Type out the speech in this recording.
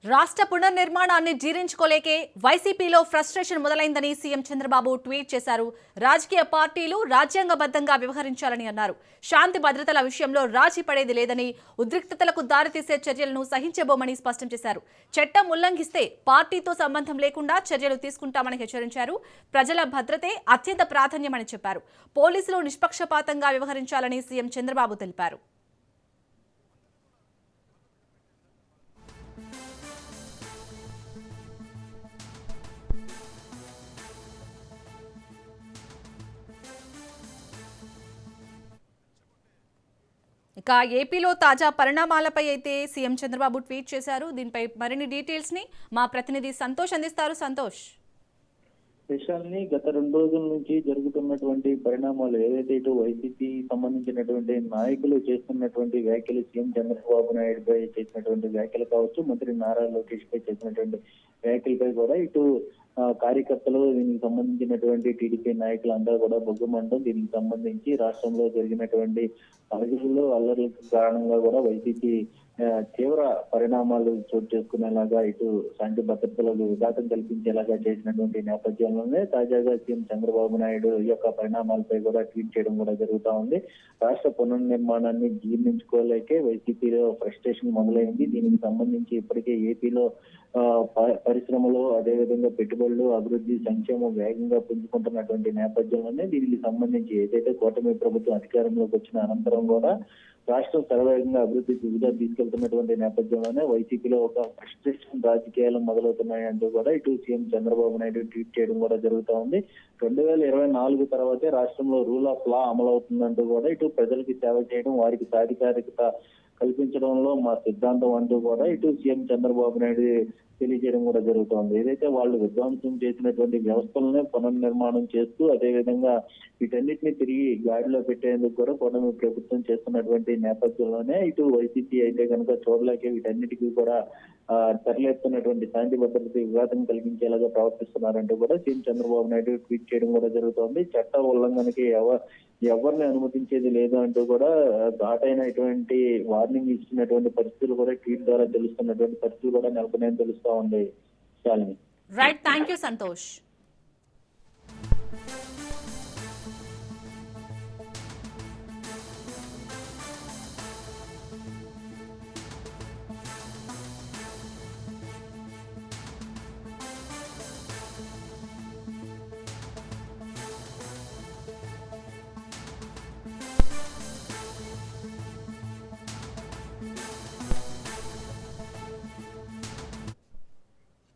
రాష్ట్ర పునర్నిర్మాణాన్ని జీర్ణించుకోలేకే వైసీపీలో frustration మొదలైందని CM Chandrababu tweet చేశారు. రాజకీయ పార్టీలు రాజ్యాంగబద్ధంగా వ్యవహరించాలని అన్నారు. శాంతి భద్రతల విషయంలో రాజీ పడేది లేదని, ఉద్రిక్తతలకు దారితీసే చర్యలను సహించబోమని స్పష్టం చేశారు. చట్టం ఉల్లంఘిస్తే పార్టీతో సంబంధం లేకుండా చర్యలు తీసుకుంటామని హెచ్చరించారు. ప్రజల భద్రతే అత్యంత ప్రాధాన్యమని చెప్పారు. పోలీసులు నిష్పక్షపాతంగా వ్యవహరించాలని సీఎం చంద్రబాబు తెలిపారు. ఇక ఏపీలో తాజా పరిణామాలపై అయితే సీఎం చంద్రబాబు ట్వీట్ చేశారు. దీనిపై మరిన్ని డీటెయిల్స్ ని మా ప్రతినిధి సంతోష్ అందిస్తారు. సంతోష్, దేశాన్ని గత 2 రోజుల నుంచి జరుగుతున్నటువంటి పరిణామాలు ఏదైతే ఇటు వైసీపీ సంబంధించినటువంటి నాయకులు చేస్తున్నటువంటి వ్యాఖ్యలు, సీఎం చంద్రబాబు నాయుడు పై చేసినటువంటి వ్యాఖ్యలు కావచ్చు, మంత్రి నారా లోకేష్ పై చేసినటువంటి వ్యాఖ్యలపై కూడా ఇటు కార్యకర్తలు, దీనికి సంబంధించినటువంటి టీడీపీ నాయకులు అందరూ కూడా బొగ్గుమంటం. దీనికి సంబంధించి రాష్ట్రంలో జరిగినటువంటి అల్లర్లలో అల్లర్లకు కారణంగా కూడా వైసీపీ తీవ్ర పరిణామాలు చోటు చేసుకునేలాగా ఇటు శాంతి భద్రతలకు విఘాతం కల్పించేలాగా చేసినటువంటి నేపథ్యంలోనే తాజాగా సీఎం చంద్రబాబు నాయుడు ఈ యొక్క పరిణామాలపై కూడా ట్వీట్ చేయడం కూడా జరుగుతా ఉంది. రాష్ట్ర పునర్నిర్మాణాన్ని జీర్ణించుకోలేకే వైసీపీలో ఫ్రస్ట్రేషన్ మొదలైంది. దీనికి సంబంధించి ఇప్పటికే ఏపీలో పరిశ్రమలు, అదేవిధంగా పెట్టుబడులు, అభివృద్ధి, సంక్షేమం వేగంగా పుంజుకుంటున్నటువంటి నేపథ్యంలోనే దీనికి సంబంధించి ఏదైతే కూటమి ప్రభుత్వం అధికారంలోకి వచ్చిన అనంతరం కూడా రాష్ట్రం శరవేగంగా అభివృద్ధి దిశగా తీసుకెళ్తున్నటువంటి నేపథ్యంలోనే వైసీపీలో ఒక ఫ్రస్ట్రేషన్ రాజకీయాలు మొదలవుతున్నాయంటూ కూడా ఇటు సీఎం చంద్రబాబు నాయుడు ట్వీట్ చేయడం కూడా జరుగుతూ ఉంది. 2024 తర్వాతే రాష్ట్రంలో రూల్ ఆఫ్ లా అమలవుతుందంటూ కూడా ఇటు ప్రజలకి సేవ చేయడం, వారికి సాధికారికత కల్పించడంలో మా సిద్ధాంతం అంటూ కూడా ఇటు సీఎం చంద్రబాబు నాయుడు తెలియజేయడం కూడా జరుగుతోంది. ఏదైతే వాళ్ళు విధ్వంసం చేసినటువంటి వ్యవస్థలనే పునర్నిర్మాణం చేస్తూ, అదేవిధంగా వీటన్నిటిని తిరిగి గాడిలో పెట్టేందుకు కూడా కూటమి ప్రభుత్వం చేస్తున్నటువంటి నేపథ్యంలోనే ఇటు వైసీపీ అయితే కనుక చూడలేక వీటన్నిటికీ కూడా తరలిస్తున్నటువంటి శాంతి భద్రత విఘాతం కలిగించేలాగా ప్రవర్తిస్తున్నారంటూ కూడా సీఎం చంద్రబాబు నాయుడు ట్వీట్ చేయడం కూడా జరుగుతోంది. చట్ట ఉల్లంఘనకి ఎవరిని అనుమతించేది లేదు అంటూ కూడా ఘాటైనటువంటి వార్నింగ్ ఇచ్చినటువంటి పరిస్థితులు కూడా ట్వీట్ ద్వారా తెలుస్తున్నటువంటి పరిస్థితులు కూడా నెలకొనే తెలుస్తా ఉంది. Right, thank you Santosh.